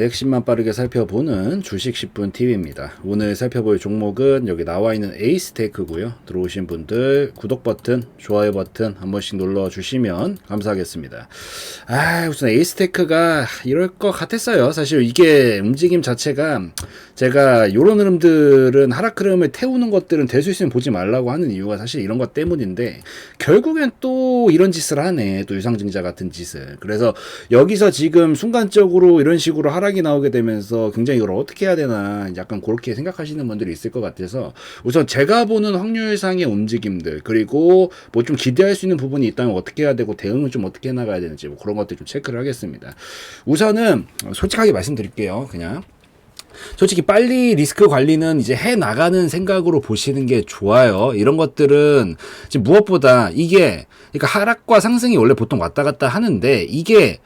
네, 핵심만 빠르게 살펴보는 주식 10분 TV입니다. 오늘 살펴볼 종목은 여기 나와 있는 에이스테이크고요. 들어오신 분들 구독 버튼, 좋아요 버튼 한 번씩 눌러 주시면 감사하겠습니다. 우선 에이스테이크가 이럴 것 같았어요. 사실 이게 움직임 자체가 제가 요런 흐름들은 하락 흐름을 태우는 것들은 될 수 있으면 보지 말라고 하는 이유가 사실 이런 것 때문인데, 결국엔 또 이런 짓을 하네. 또 유상증자 같은 짓을. 그래서 여기서 지금 순간적으로 이런 식으로 하락이 나오게 되면서 굉장히 이걸 어떻게 해야 되나 약간 그렇게 생각하시는 분들이 있을 것 같아서, 우선 제가 보는 확률상의 움직임들, 그리고 뭐 좀 기대할 수 있는 부분이 있다면 어떻게 해야 되고 대응을 좀 어떻게 해나가야 되는지 뭐 그런 것들 좀 체크를 하겠습니다. 우선은 솔직하게 말씀드릴게요. 그냥 솔직히 빨리 리스크 관리는 이제 해 나가는 생각으로 보시는 게 좋아요. 이런 것들은 지금 무엇보다 이게, 그러니까 하락과 상승이 원래 보통 왔다 갔다 하는데, 이게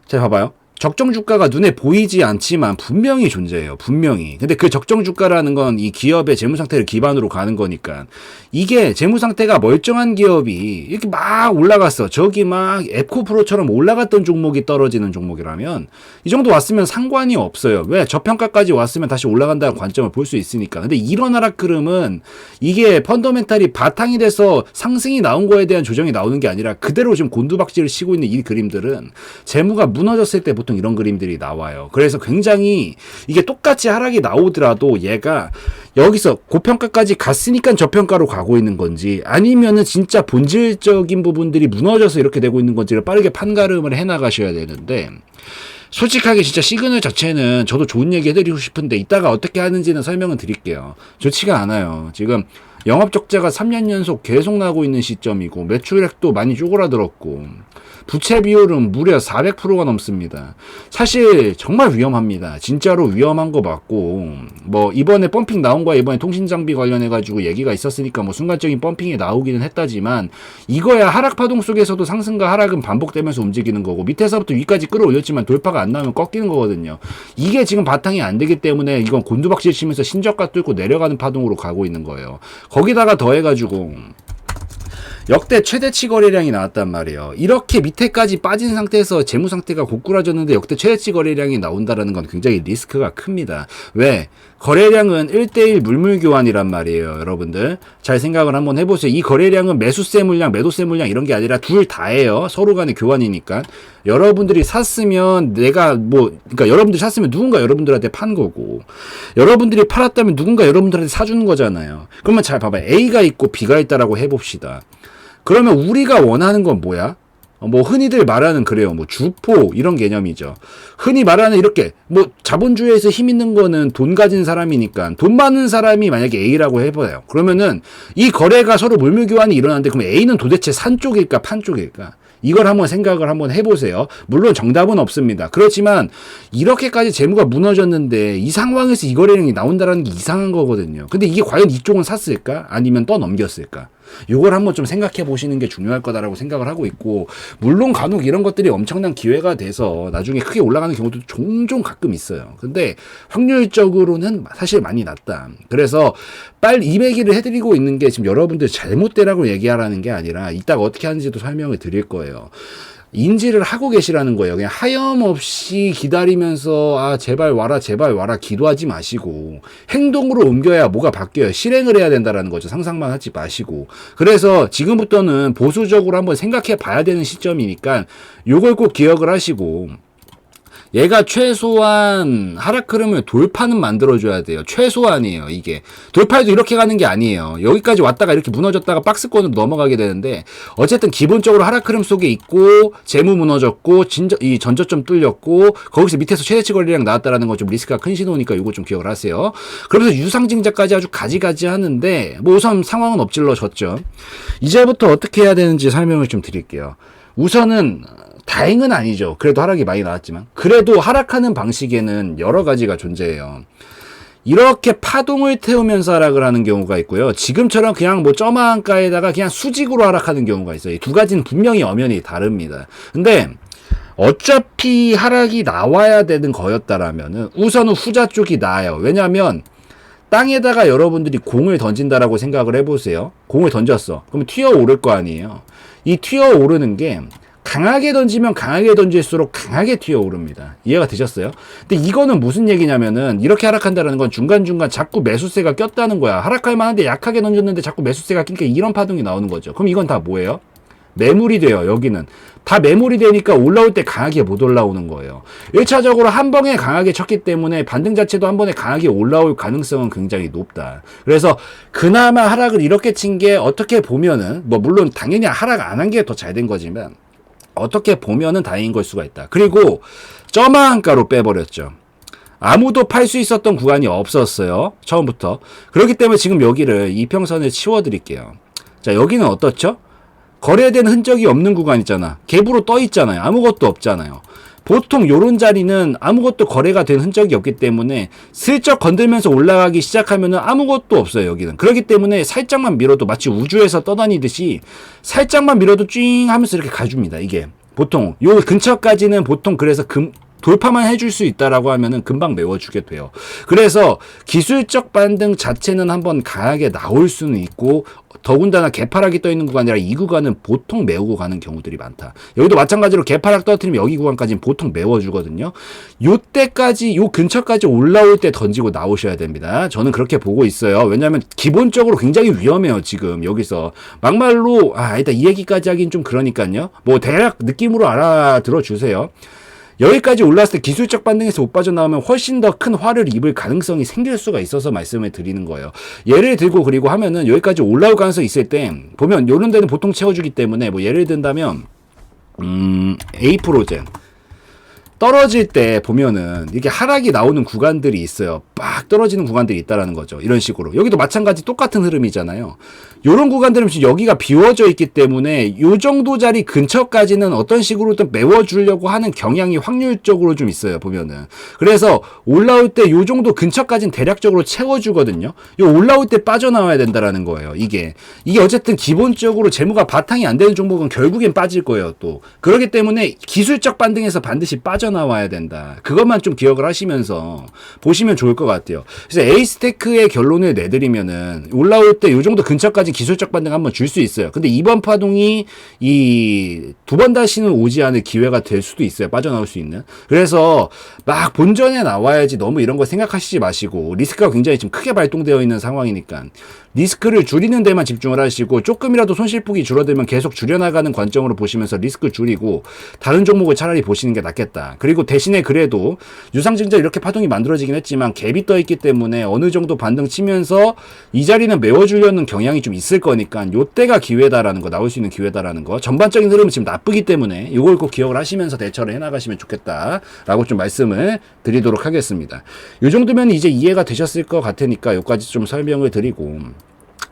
자 봐봐요. 적정 주가가 눈에 보이지 않지만 분명히 존재해요. 분명히. 근데 그 적정 주가라는 건 이 기업의 재무 상태를 기반으로 가는 거니까, 이게 재무 상태가 멀쩡한 기업이 이렇게 막 올라갔어. 저기 막 에코프로처럼 올라갔던 종목이 떨어지는 종목이라면 이 정도 왔으면 상관이 없어요. 왜? 저평가까지 왔으면 다시 올라간다는 관점을 볼 수 있으니까. 근데 이런 하락 흐름은 이게 펀더멘탈이 바탕이 돼서 상승이 나온 거에 대한 조정이 나오는 게 아니라 그대로 지금 곤두박질을 치고 있는 이 그림들은 재무가 무너졌을 때 보통 이런 그림들이 나와요. 그래서 굉장히 이게 똑같이 하락이 나오더라도 얘가 여기서 고평가까지 갔으니까 저평가로 가고 있는 건지, 아니면은 진짜 본질적인 부분들이 무너져서 이렇게 되고 있는 건지를 빠르게 판가름을 해나가셔야 되는데, 솔직하게 진짜 시그널 자체는 저도 좋은 얘기 해드리고 싶은데 이따가 어떻게 하는지는 설명은 드릴게요. 좋지가 않아요. 지금 영업 적자가 3년 연속 계속 나고 있는 시점이고, 매출액도 많이 쪼그라들었고, 부채 비율은 무려 400%가 넘습니다. 사실 정말 위험합니다. 진짜로 위험한 거 맞고, 뭐 이번에 펌핑 나온 거야. 이번에 통신장비 관련해가지고 얘기가 있었으니까 뭐 순간적인 펌핑이 나오기는 했다지만, 이거야 하락 파동 속에서도 상승과 하락은 반복되면서 움직이는 거고, 밑에서부터 위까지 끌어올렸지만 돌파가 안 나오면 꺾이는 거거든요. 이게 지금 바탕이 안 되기 때문에 이건 곤두박질 치면서 신저가 뚫고 내려가는 파동으로 가고 있는 거예요. 거기다가 더해가지고 역대 최대치 거래량이 나왔단 말이에요. 이렇게 밑에까지 빠진 상태에서 재무 상태가 고꾸라졌는데 역대 최대치 거래량이 나온다라는 건 굉장히 리스크가 큽니다. 왜? 거래량은 1대1 물물 교환이란 말이에요. 여러분들 잘 생각을 한번 해보세요. 이 거래량은 매수세 물량, 매도세 물량 이런 게 아니라 둘 다예요. 서로 간의 교환이니까. 여러분들이 샀으면 그러니까 여러분들이 샀으면 누군가 여러분들한테 판 거고, 여러분들이 팔았다면 누군가 여러분들한테 사주는 거잖아요. 그러면 잘 봐봐요. A가 있고 B가 있다라고 해봅시다. 그러면 우리가 원하는 건 뭐야? 뭐 흔히들 말하는 그래요. 뭐 주포 이런 개념이죠. 흔히 말하는 이렇게 뭐 자본주의에서 힘 있는 거는 돈 가진 사람이니까, 돈 많은 사람이 만약에 A라고 해봐요. 그러면은 이 거래가 서로 물물교환이 일어나는데, 그럼 A는 도대체 산 쪽일까 판 쪽일까? 이걸 한번 생각을 한번 해보세요. 물론 정답은 없습니다. 그렇지만 이렇게까지 재무가 무너졌는데 이 상황에서 이 거래량이 나온다는 게 이상한 거거든요. 근데 이게 과연 이쪽은 샀을까? 아니면 떠넘겼을까? 요걸 한번 좀 생각해 보시는 게 중요할 거다라고 생각을 하고 있고, 물론 간혹 이런 것들이 엄청난 기회가 돼서 나중에 크게 올라가는 경우도 종종 가끔 있어요. 근데 확률적으로는 사실 많이 낮다. 그래서 빨리 200일을 해드리고 있는 게 지금 여러분들 잘못되라고 얘기하라는 게 아니라 이따가 어떻게 하는지도 설명을 드릴 거예요. 인지를 하고 계시라는 거예요. 그냥 하염없이 기다리면서 제발 와라 제발 와라 기도하지 마시고 행동으로 옮겨야 뭐가 바뀌어요. 실행을 해야 된다라는 거죠. 상상만 하지 마시고. 그래서 지금부터는 보수적으로 한번 생각해 봐야 되는 시점이니까 요걸 꼭 기억을 하시고, 얘가 최소한 하락 흐름을 돌파는 만들어줘야 돼요. 최소한이에요. 이게 돌파해도 이렇게 가는 게 아니에요. 여기까지 왔다가 이렇게 무너졌다가 박스권으로 넘어가게 되는데, 어쨌든 기본적으로 하락 흐름 속에 있고 재무 무너졌고 이 전저점 뚫렸고 거기서 밑에서 최대치 거래량 나왔다라는 건 좀 리스크가 큰 신호니까 이거 좀 기억을 하세요. 그러면서 유상증자까지 아주 가지가지 하는데, 뭐 우선 상황은 엎질러졌죠. 이제부터 어떻게 해야 되는지 설명을 좀 드릴게요. 우선은 다행은 아니죠. 그래도 하락이 많이 나왔지만, 그래도 하락하는 방식에는 여러 가지가 존재해요. 이렇게 파동을 태우면서 하락을 하는 경우가 있고요. 지금처럼 그냥 뭐 점한가에다가 그냥 수직으로 하락하는 경우가 있어요. 이 두 가지는 분명히 엄연히 다릅니다. 근데 어차피 하락이 나와야 되는 거였다라면은 우선은 후자 쪽이 나아요. 왜냐하면 땅에다가 여러분들이 공을 던진다라고 생각을 해보세요. 공을 던졌어. 그러면 튀어오를 거 아니에요. 이 튀어오르는 게 강하게 던지면 강하게 던질수록 강하게 튀어오릅니다. 이해가 되셨어요? 근데 이거는 무슨 얘기냐면은 이렇게 하락한다는 건 중간중간 자꾸 매수세가 꼈다는 거야. 하락할 만한데 약하게 던졌는데 자꾸 매수세가 끼니까 이런 파동이 나오는 거죠. 그럼 이건 다 뭐예요? 매물이 돼요. 여기는 다 매물이 되니까 올라올 때 강하게 못 올라오는 거예요. 1차적으로 한 번에 강하게 쳤기 때문에 반등 자체도 한 번에 강하게 올라올 가능성은 굉장히 높다. 그래서 그나마 하락을 이렇게 친 게 어떻게 보면은 뭐 물론 당연히 하락 안 한 게 더 잘 된 거지만 어떻게 보면은 다행인 걸 수가 있다. 그리고 저마한가로 빼버렸죠. 아무도 팔 수 있었던 구간이 없었어요. 처음부터. 그렇기 때문에 지금 여기를 이평선을 치워드릴게요. 자, 여기는 어떻죠? 거래된 흔적이 없는 구간 있잖아. 갭으로 떠 있잖아요. 아무것도 없잖아요. 보통 요런 자리는 아무것도 거래가 된 흔적이 없기 때문에 슬쩍 건들면서 올라가기 시작하면은 아무것도 없어요. 여기는. 그렇기 때문에 살짝만 밀어도 마치 우주에서 떠다니듯이 살짝만 밀어도 찡 하면서 이렇게 가줍니다. 이게 보통 요 근처까지는 보통 그래서 돌파만 해줄 수 있다라고 하면은 금방 메워주게 돼요. 그래서 기술적 반등 자체는 한번 강하게 나올 수는 있고 더군다나 개파락이 떠 있는 구간이라 이 구간은 보통 메우고 가는 경우들이 많다. 여기도 마찬가지로 개파락 떨어뜨리면 여기 구간까지는 보통 메워주거든요. 요때까지 요 근처까지 올라올 때 던지고 나오셔야 됩니다. 저는 그렇게 보고 있어요. 왜냐하면 기본적으로 굉장히 위험해요. 지금 여기서 막말로 일단 이 얘기까지 하긴 좀 그러니까요. 뭐 대략 느낌으로 알아들어 주세요. 여기까지 올랐을 때 기술적 반등에서 못 빠져나오면 훨씬 더 큰 화를 입을 가능성이 생길 수가 있어서 말씀을 드리는 거예요. 예를 들고 그리고 하면은 여기까지 올라올 가능성이 있을 때 보면 요런 데는 보통 채워주기 때문에 뭐 예를 든다면 에이프로젠 떨어질 때 보면은 이렇게 하락이 나오는 구간들이 있어요. 빡 떨어지는 구간들이 있다라는 거죠. 이런 식으로. 여기도 마찬가지 똑같은 흐름이잖아요. 요런 구간들은 지금 여기가 비워져 있기 때문에 요 정도 자리 근처까지는 어떤 식으로든 메워주려고 하는 경향이 확률적으로 좀 있어요. 보면은. 그래서 올라올 때 요 정도 근처까지는 대략적으로 채워주거든요. 요 올라올 때 빠져나와야 된다라는 거예요. 이게 어쨌든 기본적으로 재무가 바탕이 안 되는 종목은 결국엔 빠질 거예요. 또. 그렇기 때문에 기술적 반등에서 반드시 빠져나와야 된다. 그것만 좀 기억을 하시면서 보시면 좋을 것 같아요. 그래서 에이스테크의 결론을 내드리면은 올라올 때 요 정도 근처까지 기술적 반등 한번 줄 수 있어요. 근데 이번 파동이 이 두 번 다시는 오지 않을 기회가 될 수도 있어요. 빠져나올 수 있는. 그래서 막 본전에 나와야지 너무 이런 거 생각하시지 마시고 리스크가 굉장히 지금 크게 발동되어 있는 상황이니까 리스크를 줄이는 데만 집중을 하시고 조금이라도 손실폭이 줄어들면 계속 줄여나가는 관점으로 보시면서 리스크 줄이고 다른 종목을 차라리 보시는 게 낫겠다. 그리고 대신에 그래도 유상증자 이렇게 파동이 만들어지긴 했지만 갭이 떠 있기 때문에 어느 정도 반등 치면서 이 자리는 메워주려는 경향이 좀 있을 거니까 요때가 기회다라는 거, 나올 수 있는 기회다라는 거. 전반적인 흐름은 지금 나쁘기 때문에 이걸 꼭 기억을 하시면서 대처를 해나가시면 좋겠다라고 좀 말씀을 드리도록 하겠습니다. 요 정도면 이제 이해가 되셨을 것 같으니까 요까지 좀 설명을 드리고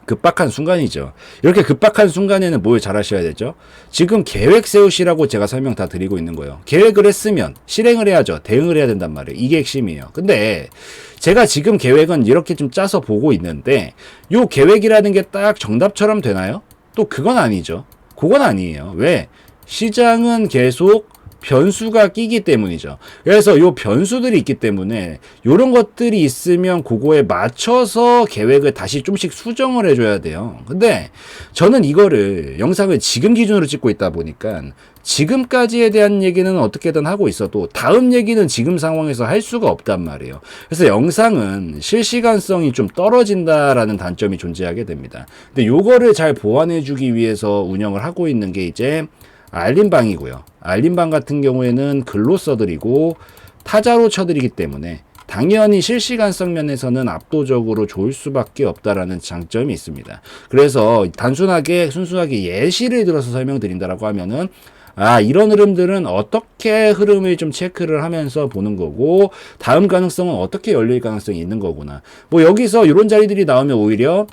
급박한 순간이죠. 이렇게 급박한 순간에는 뭘 잘 하셔야 되죠? 지금 계획 세우시라고 제가 설명 다 드리고 있는 거예요. 계획을 했으면 실행을 해야죠. 대응을 해야 된단 말이에요. 이게 핵심이에요. 근데 제가 지금 계획은 이렇게 좀 짜서 보고 있는데 요 계획이라는 게 딱 정답처럼 되나요? 또 그건 아니죠. 그건 아니에요. 왜? 시장은 계속 변수가 끼기 때문이죠. 그래서 요 변수들이 있기 때문에 요런 것들이 있으면 그거에 맞춰서 계획을 다시 좀씩 수정을 해줘야 돼요. 근데 저는 이거를 영상을 지금 기준으로 찍고 있다 보니까 지금까지에 대한 얘기는 어떻게든 하고 있어도 다음 얘기는 지금 상황에서 할 수가 없단 말이에요. 그래서 영상은 실시간성이 좀 떨어진다라는 단점이 존재하게 됩니다. 근데 요거를 잘 보완해주기 위해서 운영을 하고 있는 게 이제 알림방이고요. 알림방 같은 경우에는 글로 써드리고 타자로 쳐드리기 때문에 당연히 실시간성 면에서는 압도적으로 좋을 수밖에 없다라는 장점이 있습니다. 그래서 순수하게 예시를 들어서 설명드린다라고 하면은 이런 흐름들은 어떻게 흐름을 좀 체크를 하면서 보는 거고 다음 가능성은 어떻게 열릴 가능성이 있는 거구나. 뭐 여기서 이런 자리들이 나오면 오히려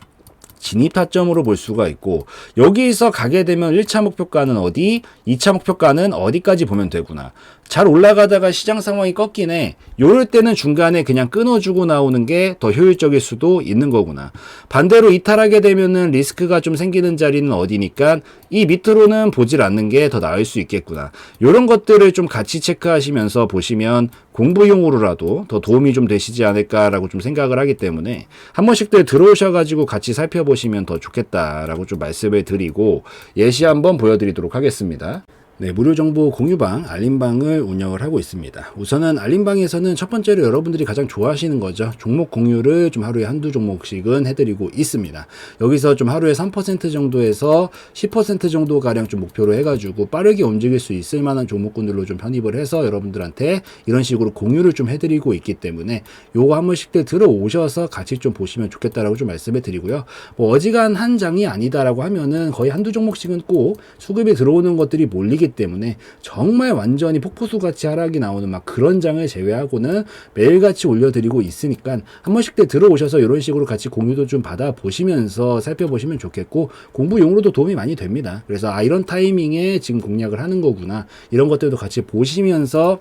진입 타점으로 볼 수가 있고 여기서 가게 되면 1차 목표가는 어디, 2차 목표가는 어디까지 보면 되구나. 잘 올라가다가 시장 상황이 꺾이네. 요럴 때는 중간에 그냥 끊어주고 나오는 게 더 효율적일 수도 있는 거구나. 반대로 이탈하게 되면은 리스크가 좀 생기는 자리는 어디니까 이 밑으로는 보질 않는 게 더 나을 수 있겠구나. 요런 것들을 좀 같이 체크하시면서 보시면 공부용으로라도 더 도움이 좀 되시지 않을까라고 좀 생각을 하기 때문에 한 번씩들 들어오셔가지고 같이 살펴보시면 더 좋겠다라고 좀 말씀을 드리고 예시 한번 보여드리도록 하겠습니다. 네, 무료 정보 공유방, 알림방을 운영을 하고 있습니다. 우선은 알림방에서는 첫 번째로 여러분들이 가장 좋아하시는 거죠. 종목 공유를 좀 하루에 한두 종목씩은 해드리고 있습니다. 여기서 좀 하루에 3% 정도에서 10% 정도 가량 좀 목표로 해가지고 빠르게 움직일 수 있을 만한 종목군들로 좀 편입을 해서 여러분들한테 이런 식으로 공유를 좀 해드리고 있기 때문에 요거 한 번씩들 들어오셔서 같이 좀 보시면 좋겠다라고 좀 말씀을 드리고요. 뭐 어지간한 장이 아니다라고 하면은 거의 한두 종목씩은 꼭 수급이 들어오는 것들이 몰리기 때문에 정말 완전히 폭포수 같이 하락이 나오는 막 그런 장을 제외하고는 매일같이 올려드리고 있으니까 한 번씩 들어오셔서 이런 식으로 같이 공유도 좀 받아보시면서 살펴보시면 좋겠고 공부용으로도 도움이 많이 됩니다. 그래서 이런 타이밍에 지금 공략을 하는 거구나 이런 것들도 같이 보시면서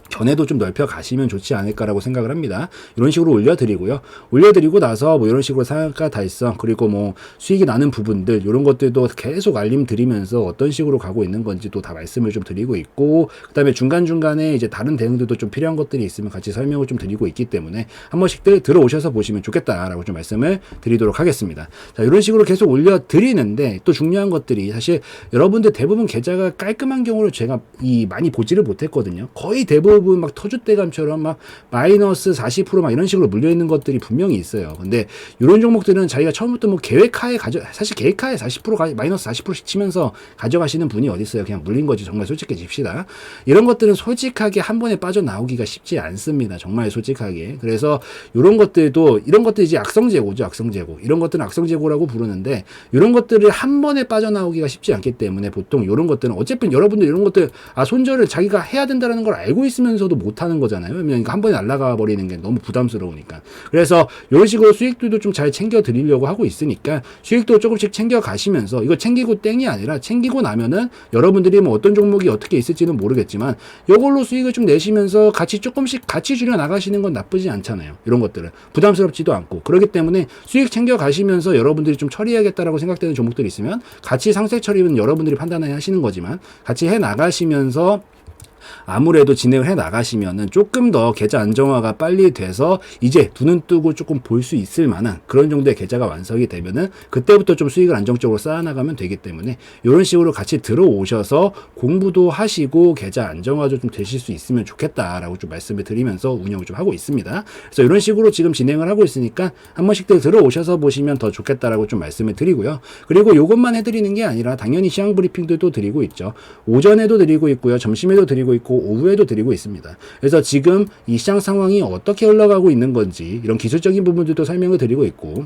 견해도 좀 넓혀 가시면 좋지 않을까라고 생각을 합니다. 이런 식으로 올려드리고요. 올려드리고 나서 뭐 이런 식으로 상한가 달성 그리고 뭐 수익이 나는 부분들 이런 것들도 계속 알림 드리면서 어떤 식으로 가고 있는 건지 또 다 말씀을 좀 드리고 있고 그 다음에 중간중간에 이제 다른 대응들도 좀 필요한 것들이 있으면 같이 설명을 좀 드리고 있기 때문에 한 번씩들 들어오셔서 보시면 좋겠다라고 좀 말씀을 드리도록 하겠습니다. 자, 이런 식으로 계속 올려드리는데 또 중요한 것들이 사실 여러분들 대부분 계좌가 깔끔한 경우를 제가 많이 보지를 못했거든요. 거의 대부분 막 터줏대감처럼 막 마이너스 40%막 이런 식으로 물려있는 것들이 분명히 있어요. 근데 이런 종목들은 자기가 처음부터 뭐 계획하에 사실 계획하에 40% 마이너스 40%씩 치면서 가져가시는 분이 어디 있어요. 그냥 물린 거지. 정말 솔직해집시다. 이런 것들은 솔직하게 한 번에 빠져나오기가 쉽지 않습니다. 정말 솔직하게. 그래서 이런 것들도 이런 것들이 이제 악성재고죠. 악성재고. 이런 것들은 악성재고라고 부르는데 이런 것들을 한 번에 빠져나오기가 쉽지 않기 때문에 보통 이런 것들은 어쨌든 여러분들 이런 것들 손절을 자기가 해야 된다는 걸 알고 있으면서도 못하는 거잖아요. 그러니까 한 번에 날아가 버리는 게 너무 부담스러우니까. 그래서 이런 식으로 수익들도 좀 잘 챙겨 드리려고 하고 있으니까 수익도 조금씩 챙겨 가시면서 이거 챙기고 땡이 아니라 챙기고 나면은 여러분들이 뭐 어떤 종목이 어떻게 있을지는 모르겠지만 이걸로 수익을 좀 내시면서 같이 조금씩 같이 줄여 나가시는 건 나쁘지 않잖아요. 이런 것들은 부담스럽지도 않고 그렇기 때문에 수익 챙겨 가시면서 여러분들이 좀 처리해야겠다라고 생각되는 종목들이 있으면 같이 상세 처리는 여러분들이 판단해 하시는 거지만 같이 해 나가시면서 아무래도 진행을 해 나가시면은 조금 더 계좌 안정화가 빨리 돼서 이제 두 눈 뜨고 조금 볼 수 있을 만한 그런 정도의 계좌가 완성이 되면은 그때부터 좀 수익을 안정적으로 쌓아나가면 되기 때문에 이런 식으로 같이 들어오셔서 공부도 하시고 계좌 안정화도 좀 되실 수 있으면 좋겠다라고 좀 말씀을 드리면서 운영을 좀 하고 있습니다. 그래서 이런 식으로 지금 진행을 하고 있으니까 한 번씩들 들어오셔서 보시면 더 좋겠다라고 좀 말씀을 드리고요. 그리고 이것만 해드리는 게 아니라 당연히 시황 브리핑도 드리고 있죠. 오전에도 드리고 있고요. 점심에도 드리고 있고 오후에도 드리고 있습니다. 그래서 지금 이 시장 상황이 어떻게 흘러가고 있는 건지 이런 기술적인 부분들도 설명을 드리고 있고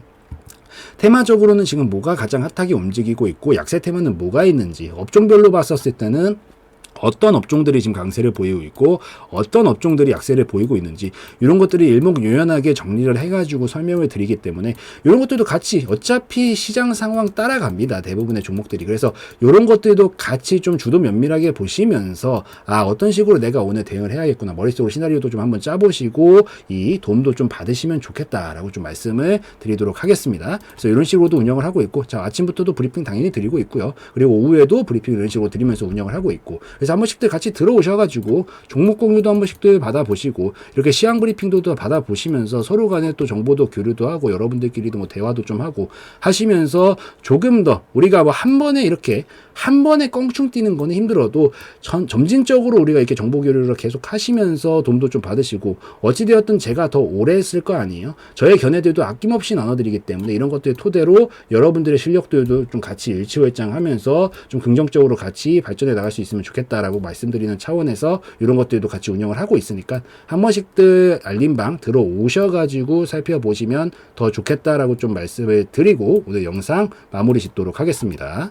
테마적으로는 지금 뭐가 가장 핫하게 움직이고 있고 약세 테마는 뭐가 있는지 업종별로 봤었을 때는 어떤 업종들이 지금 강세를 보이고 있고 어떤 업종들이 약세를 보이고 있는지 이런 것들이 일목요연하게 정리를 해가지고 설명을 드리기 때문에 이런 것들도 같이 어차피 시장 상황 따라갑니다. 대부분의 종목들이. 그래서 이런 것들도 같이 좀 주도 면밀하게 보시면서 어떤 식으로 내가 오늘 대응을 해야겠구나. 머릿속으로 시나리오도 좀 한번 짜보시고 이 도움도 좀 받으시면 좋겠다라고 좀 말씀을 드리도록 하겠습니다. 그래서 이런 식으로도 운영을 하고 있고 자 아침부터도 브리핑 당연히 드리고 있고요. 그리고 오후에도 브리핑 이런 식으로 드리면서 운영을 하고 있고 그래서 한 번씩들 같이 들어오셔가지고 종목 공유도 한 번씩들 받아보시고 이렇게 시황 브리핑도 받아보시면서 서로 간에 또 정보도 교류도 하고 여러분들끼리도 뭐 대화도 좀 하고 하시면서 조금 더 우리가 뭐 한 번에 이렇게 한 번에 껑충 뛰는 거는 힘들어도 점진적으로 우리가 이렇게 정보 교류를 계속 하시면서 도움도 좀 받으시고 어찌되었든 제가 더 오래 했을 거 아니에요. 저의 견해들도 아낌없이 나눠드리기 때문에 이런 것들 토대로 여러분들의 실력들도 좀 같이 일치월장하면서 좀 긍정적으로 같이 발전해 나갈 수 있으면 좋겠다라고 말씀드리는 차원에서 이런 것들도 같이 운영을 하고 있으니까 한 번씩들 알림방 들어오셔가지고 살펴보시면 더 좋겠다라고 좀 말씀을 드리고 오늘 영상 마무리 짓도록 하겠습니다.